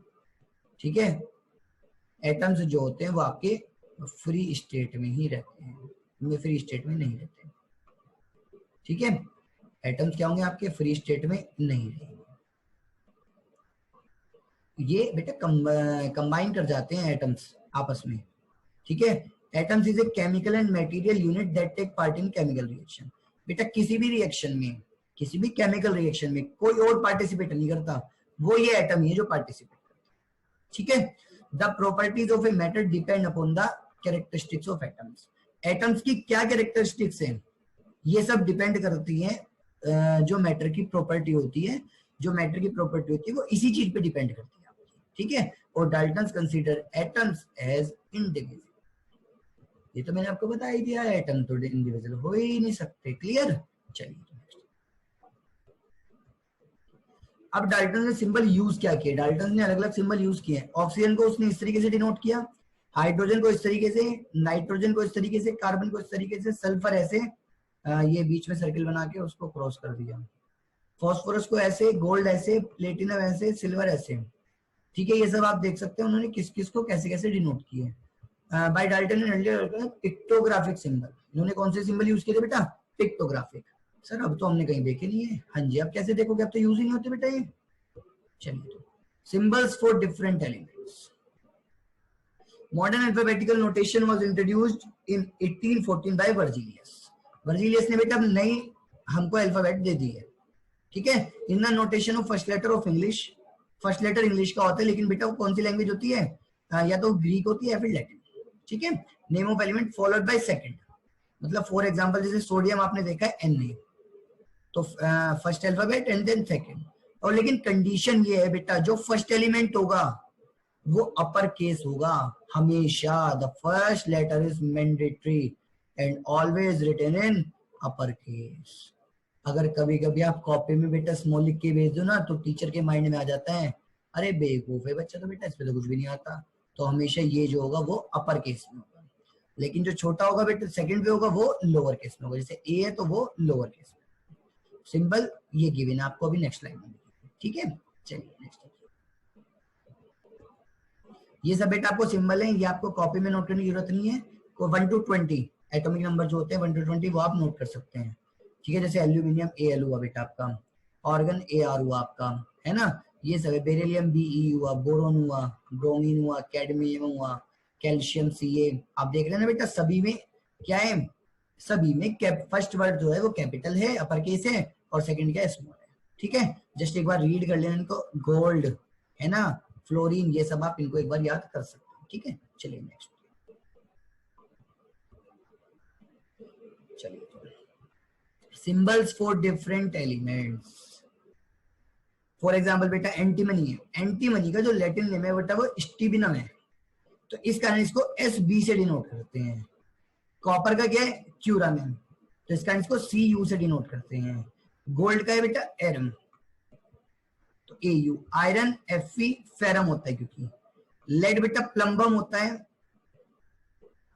ठीक है। एटम्स जो होते हैं वो आपके फ्री स्टेट में ही रहते हैं, वो फ्री स्टेट में नहीं रहते, ठीक है। एटम्स क्या होंगे आपके? फ्री स्टेट में नहीं रहेंगे। ये बेटा कंबाइन कर जाते हैं एटम्स आपस में, ठीक है। Atoms is a chemical and material unit that take part in chemical reaction. बेटा किसी भी रिएक्शन में, किसी भी केमिकल रिएक्शन में कोई और पार्टिसिपेट नहीं करता, वो ये एटम ही है जो पार्टिसिपेट करता है, ठीक है। The properties of a matter depend upon the characteristics of atoms. Atoms की क्या कैरेक्टरिस्टिक्स हैं, ये सब डिपेंड करती है जो मैटर की प्रॉपर्टी होती है, जो मैटर की प्रॉपर्टी होती है वो इसी चीज पे डिपेंड करती है आपकी, ठीक है। और Dalton consider atoms as individual, ये तो मैंने आपको बता ही दिया है, एटम तो इंडिविजुअल हो ही नहीं सकते, क्लियर। चलिए अब डाल्टन ने सिंबल यूज क्या किया? डाल्टन ने अलग अलग सिंबल यूज किए हैं। ऑक्सीजन को उसने इस तरीके से डिनोट किया, हाइड्रोजन को इस तरीके से, नाइट्रोजन को इस तरीके से, कार्बन को इस तरीके से, सल्फर ऐसे, ये बीच में सर्किल बना के उसको क्रॉस कर दिया, फॉस्फोरस को ऐसे, गोल्ड ऐसे, प्लेटिनम ऐसे, सिल्वर ऐसे, ठीक है। ये सब आप देख सकते हैं उन्होंने किस किस को कैसे कैसे डिनोट किए। By Dalton and pictographic symbol, इन्होंने कौन से सिंबल यूज किए थे बेटा? पिक्टोग्राफिक। सर अब तो हमने कहीं देखे नहीं है। हाँ जी, अब कैसे देखोगे, अब तो यूज ही नहीं होते बेटा ये। चलिए, तो symbols for different elements. Modern alphabetical notation was introduced in 1814 by Berzelius. Berzelius ने बेटा नई हमको अल्फाबेट दे दी है, ठीक है। In the notation of first letter of English, first letter English का होता है, लेकिन बेटा वो कौन सी लैंग्वेज होती है? या तो ग्रीक होती है या फिर लैटिन, ठीक है। Name of element followed by second, मतलब फॉर एग्जांपल जैसे सोडियम आपने देखा है Na, तो first alphabet and then second. और लेकिन कंडीशन ये है बेटा, जो फर्स्ट एलिमेंट होगा वो अपर केस होगा हमेशा। The first letter is mandatory and always written in upper case. अगर कभी कभी आप कॉपी में बेटा स्मॉल लिख के भेज दो ना, तो टीचर के माइंड में आ जाता है, अरे बेवकूफ है बच्चा तो बेटा, इस पे तो कुछ भी नहीं आता। तो हमेशा ये जो होगा वो अपर केस में होगा, लेकिन जो छोटा होगा बेटा सेकंड पे होगा वो लोअर केस में होगा। जैसे ए है तो वो लोअर केस में। सिंबल ये गिवन है आपको अभी नेक्स्ट लाइन में, ठीक है। चलिए नेक्स्ट, ये सब बेटा आपको सिंबल है, ये आपको कॉपी में नोट करने की जरूरत नहीं है। 1 to 20 एटॉमिक नंबर जो होते हैं 1 to 20 वो आप नोट कर सकते हैं, ठीक है। जैसे एल्यूमिनियम Al हुआ बेटा आपका, ऑर्गन Ar हुआ आपका, है ना। ये सब है। बेरिलियम Be हुआ, बोरोन हुआ, ब्रोमीन हुआ, कैडमियम हुआ, कैल्शियम Ca। आप देख रहे हैं ना बेटा, सभी में क्या है? सभी में फर्स्ट वर्ड जो है वो कैपिटल है, अपर केस है, और सेकंड क्या है? स्मॉल है, ठीक है। जस्ट एक बार रीड कर लेना इनको, गोल्ड, है ना, फ्लोरीन, ये सब आप इनको एक बार याद कर सकते हैं, ठीक है। चलिए नेक्स्ट, चलिए symbols for different elements. For example बेटा एंटीमनी है, एंटीमनी का जो लैटिन नेम है बेटा वो स्टीबिनम है, तो इस कारण इसको SB से डिनोट करते हैं। कॉपर का क्या है? क्यूरामिन, तो इस कारण इसको Cu से डिनोट करते हैं। गोल्ड का है बेटा एरम, तो Au। आयरन Fe, फेरम होता है क्योंकि। लेड बेटा प्लम्बम होता है,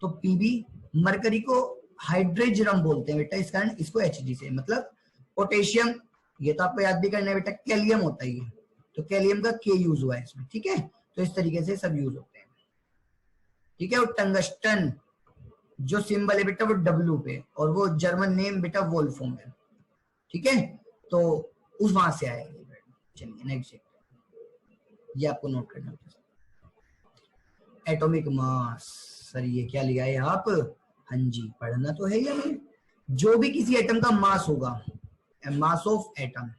तो Pb। मरकरी को हाइड्रेजरम बोलते हैं बेटा, इस कारण इसको Hg से, मतलब पोटेशियम, ये तो आपको याद भी करना है बेटा, कैलियम होता है ये, तो कैलियम का K यूज हुआ है इसमें, ठीक है। तो इस तरीके से सब यूज होते हैं, ठीक है। और टंगस्टन जो सिंबल है बेटा वो W पे, और वो जर्मन नेम बेटा वोल्फोम है, ठीक है। तो उस वहां से आया। चलिए नेक्स्ट, ये आपको नोट करना है। एटॉमिक मास, सर ये क्या लिया है आप? हाँ जी, पढ़ना तो है ही हमें। जो भी किसी एटम का मास होगा, mass of atom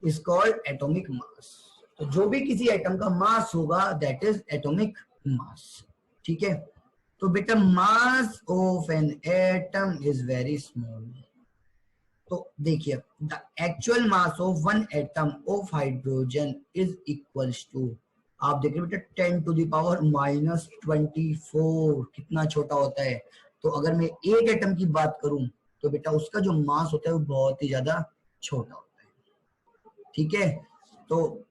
is called atomic mass. तो जो भी किसी एटम का मास होगा दैट इज एटॉमिक मास। ठीक है, तो बेटा mass of an atom is very small. तो देखिए the actual mass of one atom of hydrogen is equals to, आप देखिए बेटा 10 टू द पावर -24, कितना छोटा होता है। तो अगर मैं एक एटम की बात करूं तो बेटा उसका जो मास होता है वो बहुत ही ज्यादा छोटा होता है। ठीक है, तो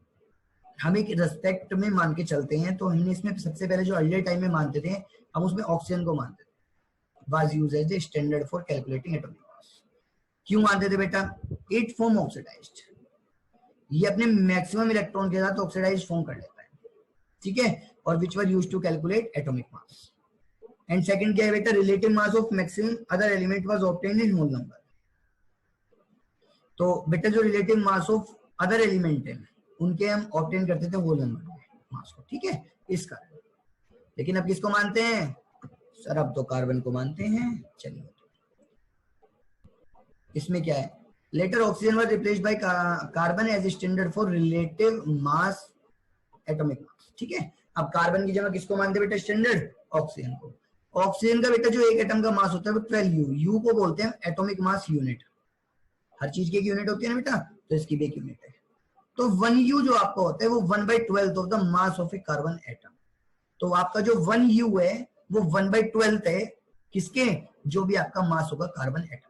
हम एक रेस्पेक्ट में मान के चलते हैं। तो हमने इसमें सबसे पहले जो अर्लियर टाइम में मानते थे, हम उसमें ऑक्सीजन को मानते थे, was used as a standard for calculating atomic mass. क्यों मानते थे बेटा? इट फॉर्म ऑक्सीडाइज्ड, ये अपने मैक्सिमम इलेक्ट्रॉन के साथ ऑक्सीडाइज्ड फॉर्म कर लेता है। ठीक है, और which were used to calculate atomic mass. And second क्या है बेटा? Relative mass of maximum other element was obtained in whole number. तो बेटा जो relative mass of other element है उनके हम ऑब्टेन करते थे होल नंबर में मास को। ठीक है, इस कारण। लेकिन अब किसको मानते हैं सर? अब तो कार्बन को मानते हैं। चलिए, इसमें क्या है? Later oxygen was replaced by carbon as standard for relative mass atomic mass. ठीक है, अब कार्बन की जगह किसको मानते बेटा स्टैंडर्ड? ऑक्सीजन को। ऑक्सीजन का बेटा जो एक एटम का मास होता है वो 12U, यू को बोलते हैं एटॉमिक मास यूनिट। हर चीज की एक यूनिट होती है ना बेटा, तो इसकी भी एक यूनिट है। तो 1U जो आपका होता है वो 1/12 of the mass of A carbon atom. तो आपका जो 1U है वो 1/12 है किसके? जो भी आपका मास होगा कार्बन एटम।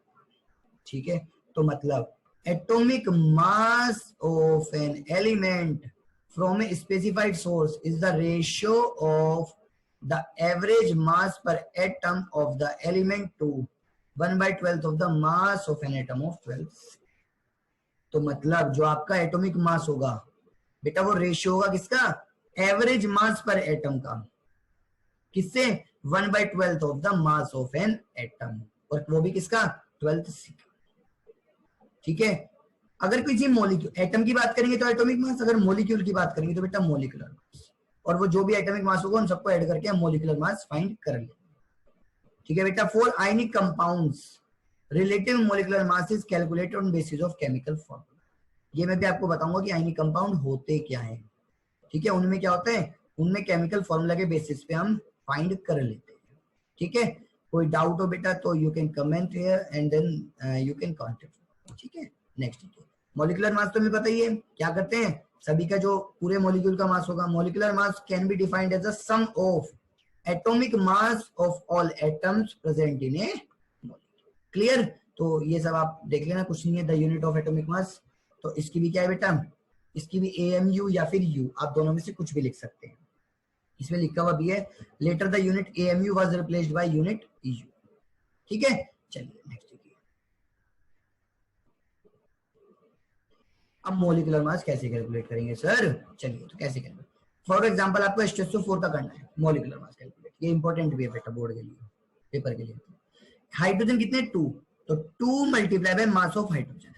ठीक है, तो मतलब atomic mass of an element from a specified source is the ratio of the average mass per atom of the element to 1/12 of the mass of an atom of 12. तो मतलब जो आपका atomic mass होगा बेटा वो ratio होगा किसका? Average mass पर एटम का। किससे? 1/12 of the mass of an atom, और वो भी किसका? 12th C। ठीक है, अगर किसी मॉलिक्यूल एटम की बात करेंगे तो एटॉमिक मास, अगर मॉलिक्यूल की बात करेंगे तो बेटा मॉलिक्यूलर मास, और वो जो भी एटॉमिक मास होगा उन सबको ऐड करके हम मॉलिक्यूलर मास फाइंड कर लेंगे। ठीक है बेटा, for ionic compounds relative molecular mass is calculated on basis of chemical formula. ये मैं भी आपको बताऊंगा कि आयनिक कंपाउंड होते क्या है। ठीक है, उनमें क्या होता है? उनमें केमिकल फॉर्मूला के बेसिस पे हम फाइंड कर लेते हैं। ठीक है, कोई डाउट हो बेटा तो you can comment here and then you can contact. ठीक है, नेक्स्ट मॉलिक्यूलर मास तो हमें पता ही है क्या करते हैं। सभी का जो पूरे मॉलिक्यूल का मास होगा, molecular mass can be defined as the sum of atomic mass of all atoms present in a molecule. Clear? तो ये सब आप देख लेना, कुछ नहीं है। The unit of atomic mass, तो इसकी भी क्या है बेटा? इसकी भी AMU या फिर U, आप दोनों में से कुछ भी लिख सकते हैं। इसमें लिखा हुआ भी है later the unit AMU was replaced by unit EU। ठीक है, चलिए नेक्स्ट। अब मॉलिक्यूलर मास कैसे कैलकुलेट करेंगे सर? चलिए, तो कैसे करेंगे? फॉर एग्जांपल आपको H2SO4 का करना है मॉलिक्यूलर मास कैलकुलेट। ये इंपॉर्टेंट भी है बेटा बोर्ड के लिए, पेपर के लिए। हाइड्रोजन कितने? 2, तो 2 multiply by mass of hydrogen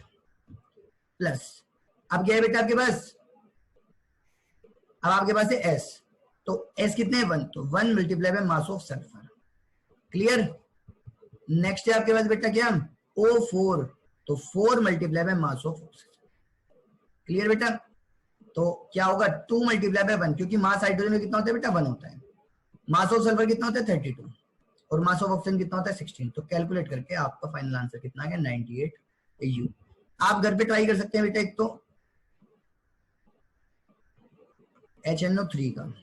plus, अब क्या है बेटा आपके पास? अब आपके पास है S, तो S कितने? 1, तो 1 multiply by mass of sulphur. Clear? Next है आपके पास बेटा क्या? O4, तो 4 multiply by mass of oxygen. Clear बेटा? तो क्या होगा? 2 मल्टीप्लाई बाय 1, क्योंकि मास हाइड्रोजन में कितना होता है बेटा? 1 होता है। मास ऑफ सल्फर कितना होता है? 32, और मास ऑफ ऑक्सीजन कितना होता है? 16। तो कैलकुलेट करके आपका फाइनल आंसर कितना आ गया? 98 AU। आप घर पे ट्राई कर सकते हैं बेटा। एक तो HNO3 का,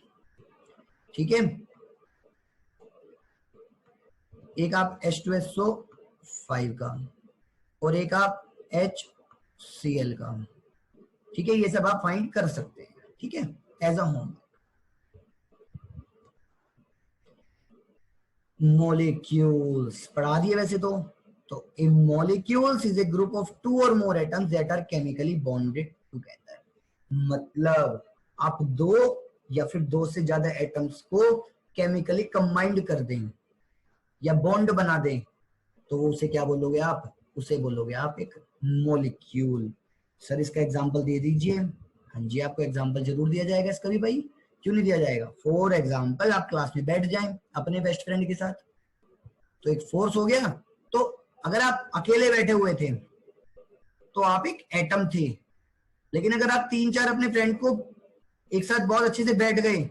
ठीक है, एक आप H2SO5 का, और एक आप HCl का। ठीक है, ये सब आप फाइंड कर सकते हैं। ठीक है, एज अ होम। मॉलिक्यूल्स पढ़ा दिए वैसे तो a molecules is a group of 2 और more atoms that are chemically bonded together. मतलब आप 2 या फिर 2 से ज्यादा एटम्स को केमिकली कंबाइंड कर दें या बॉन्ड बना दें, तो उसे क्या बोलोगे आप? उसे बोलोगे आप एक मॉलिक्यूल। सर इसका एग्जांपल दे दीजिए। हाँ जी, आपको एग्जाम्पल जरूर दिया जाएगा इसका भी भाई, क्यों नहीं दिया जाएगा। फॉर एग्जाम्पल आप क्लास में बैठ जाएं अपने बेस्ट फ्रेंड के साथ, तो एक फोर्स हो गया। तो अगर आप अकेले बैठे हुए थे तो आप एक एटम थे, लेकिन अगर आप 3-4 अपने फ्रेंड को एक साथ बहुत अच्छे से बैठ गए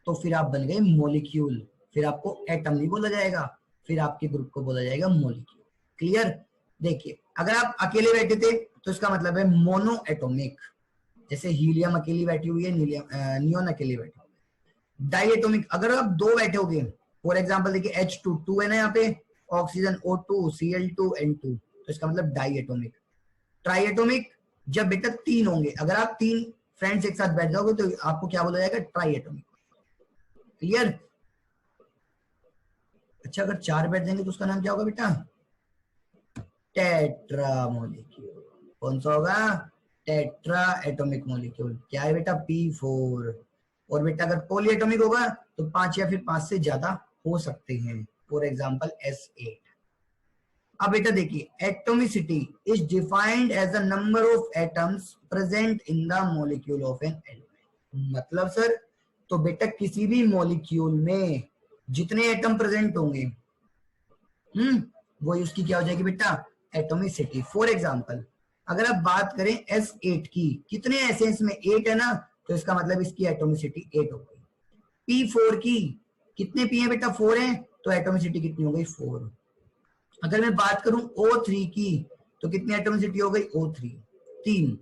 तो फिर आप बन गए मॉलिक्यूल, फिर आपको एटम नहीं बोला जाएगा, फिर आपके ग्रुप को बोला जाएगा मॉलिक्यूल। क्लियर। देखिए अगर आप अकेले बैठे थे तो इसका मतलब है मोनो एटोमिक, जैसे हीलियम अकेली बैठी हुई है, नियोन अकेली बैठी हुई है। डाई एटोमिक अगर आप दो बैठे हो गए, फॉर एग्जाम्पल देखिए H2 है ना यहाँ पे, ऑक्सीजन O2 Cl2 N2, तो इसका मतलब डाई एटोमिक। ट्राई एटोमिक जब बेटा 3 होंगे, अगर आप 3 फ्रेंड्स एक साथ बैठ जाओगे तो आपको क्या बोला जाएगा, ट्राई एटोमिक। क्लियर। अच्छा अगर 4 बैठ जाएंगे तो उसका नाम क्या होगा बेटा, टेट्रा मॉलिक्यूल। कौन सा होगा, टेट्रा एटॉमिक मॉलिक्यूल। क्या है बेटा, P4। और बेटा अगर पॉली एटॉमिक होगा तो 5 या फिर 5 से ज्यादा हो सकते हैं, फॉर एग्जांपल S8। अब बेटा देखिए, atomicity is defined as the number of atoms present in the molecule of an element. मतलब सर, तो बेटा किसी भी मॉलिक्यूल में जितने एटम प्रेजेंट होंगे वो उसकी क्या हो जाएगी बेटा, एटॉमिसिटी। फॉर एग्जांपल अगर आप बात करें S8 की, कितने ऐसे इसमें 8 है ना, तो इसका मतलब इसकी एटॉमिसिटी 8 हो गई। P4 की कितने P है बेटा, 4 है, तो एटॉमिसिटी कितनी हो गई, 4। अगर मैं बात करूं O3 की तो कितनी एटॉमिसिटी हो गई, O3 3।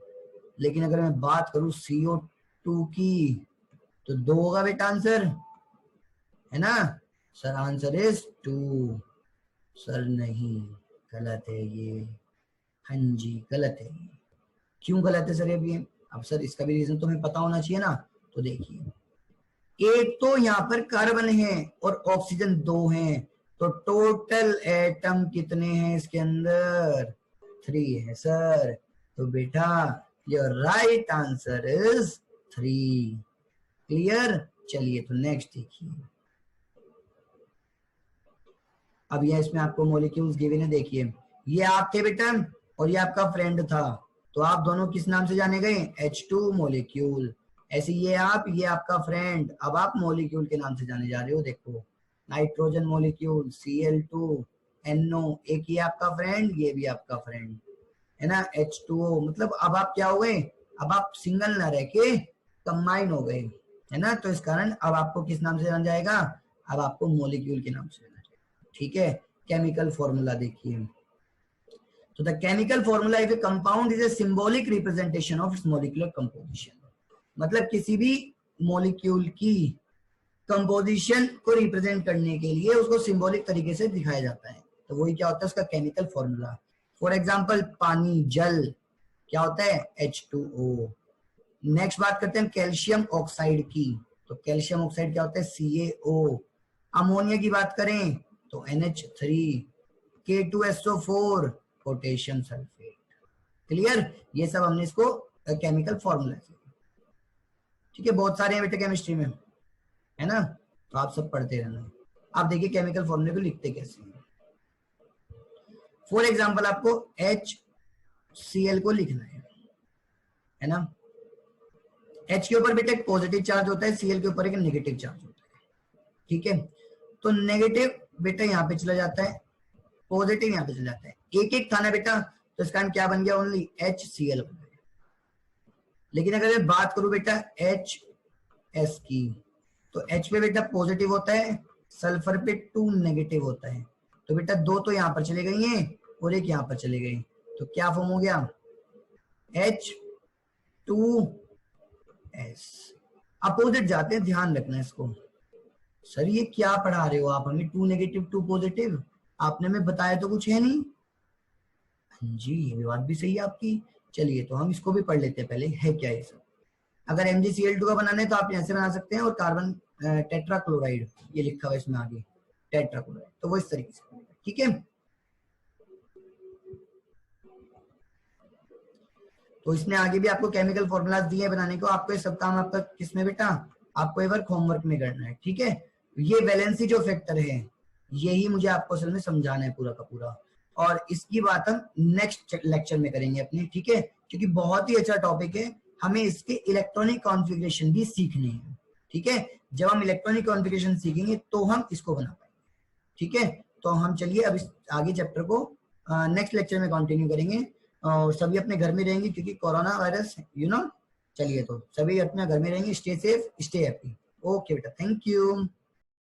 लेकिन अगर मैं बात करूं CO2 की तो 2 होगा बेटा आंसर, है ना। Sir answer is 2। सर नहीं, गलत है ये। हाँ जी गलत है। क्यों गलत है सर ये? अब सर इसका भी रीजन तुम्हें पता होना चाहिए ना। तो देखिए, एक तो यहाँ पर कार्बन है और ऑक्सीजन 2 हैं, तो टोटल एटम कितने हैं इसके अंदर, 3 है सर। तो बेटा your right answer is 3। Clear. चलिए तो नेक्स्ट देखिए। अब यह इसमें आपको मॉलिक्यूल्स गिवन है। देखिए ये आप थे बेटा और ये आपका फ्रेंड था, तो आप दोनों किस नाम से जाने गए, H2 मॉलिक्यूल। ऐसे ये आप, ये आपका फ्रेंड, अब आप मॉलिक्यूल के नाम से जाने जा रहे हो। देखो नाइट्रोजन मॉलिक्यूल Cl2 NO, एक ये आपका फ्रेंड, ये भी आपका फ्रेंड, है ना, H2O। मतलब अब आप क्या हो गए, अब आप सिंगल ना रह के कंबाइन हो गए, है ना। तो इस कारण अब आपको किस नाम से जाना जाएगा, अब आपको मॉलिक्यूल के नाम से जाना जाएगा। ठीक है। केमिकल फॉर्मूला देखिए, तो the chemical formula if A compound is a symbolic representation of its molecular composition. मतलब किसी भी मॉलिक्यूल की कंपोजिशन को रिप्रेजेंट करने के लिए उसको सिंबॉलिक तरीके से दिखाया जाता है, तो वही क्या होता है उसका केमिकल फॉर्मूला। फॉर एग्जांपल पानी, जल, क्या होता है, H2O। नेक्स्ट बात करते हैं कैल्शियम ऑक्साइड की, तो कैल्शियम ऑक्साइड क्या होता है, CaO। अमोनिया की बात करें तो NH3, K2SO4, potassium sulphate. Clear. ये सब हमने इसको केमिकल फॉर्मूला से। ठीक है, बहुत सारे हैं बेटे केमिस्ट्री में, है ना, तो आप सब पढ़ते रहना। आप देखिए केमिकल फॉर्मूले को लिखते कैसे हैं। फॉर एग्जांपल आपको HCl को लिखना है ना। H के ऊपर बेटा एक पॉजिटिव चार्ज होता है, Cl के ऊपर एक नेगेटिव चार्ज होता है। ठीक है, तो नेगेटिव बेटा यहाँ पे चला जाता है, पॉजिटिव यहाँ पे चला जाता है, एक एक था ना बेटा, तो इसका क्या बन गया, ओनली HCl बन गया। लेकिन अगर मैं बात करूं बेटा HS की, तो H पे बेटा पॉजिटिव होता है, सल्फर पे 2 नेगेटिव होता है, तो बेटा 2 तो यहाँ पर चले गई हैं और एक यहाँ पर चले गई, तो क्या फॉर्म हो गया, H2S। अपोजिट जाते हैं, ध्यान रखना इसको। सर ये क्या पढ़ा रहे हो आप हमें, 2 नेगेटिव 2 पॉजिटिव, आपने हमें बताया तो कुछ है नहीं। हाँ जी ये बात भी सही है आपकी। चलिए तो हम इसको भी पढ़ लेते हैं पहले, है क्या ये सब। अगर MgCl2 का बनाना है तो आप ऐसे बना सकते हैं, और कार्बन टेट्राक्लोराइड ये लिखा हुआ है इसमें आगे, टेट्राक्लोराइड, तो वो इस तरीके से बनेगा। ठीक है, तो इसमें आगे भी आपको केमिकल फॉर्मूलाज दिए बनाने को। आपको ये सब काम आपका किसमें बेटा, आपको ये वर्क होमवर्क में करना है। ठीक है, ये वैलेंसी जो फैक्टर है यही मुझे आपको असल में समझाना है पूरा का पूरा, और इसकी बात हम नेक्स्ट लेक्चर में करेंगे अपने। ठीक है, क्योंकि बहुत ही अच्छा टॉपिक है, हमें इसके इलेक्ट्रॉनिक कॉन्फ़िगरेशन भी सीखने हैं, ठीक है। जब हम इलेक्ट्रॉनिक कॉन्फ़िगरेशन सीखेंगे तो हम इसको बना पाएंगे, ठीक है। तो हम चलिए अब इस आगे चैप्टर को नेक्स्ट लेक्चर में कंटिन्यू करेंगे, और सभी अपने घर में रहेंगे क्योंकि कोरोना वायरस चलिए तो सभी अपने घर में रहेंगे। Stay safe, stay happy. Okay बेटा, थैंक यू।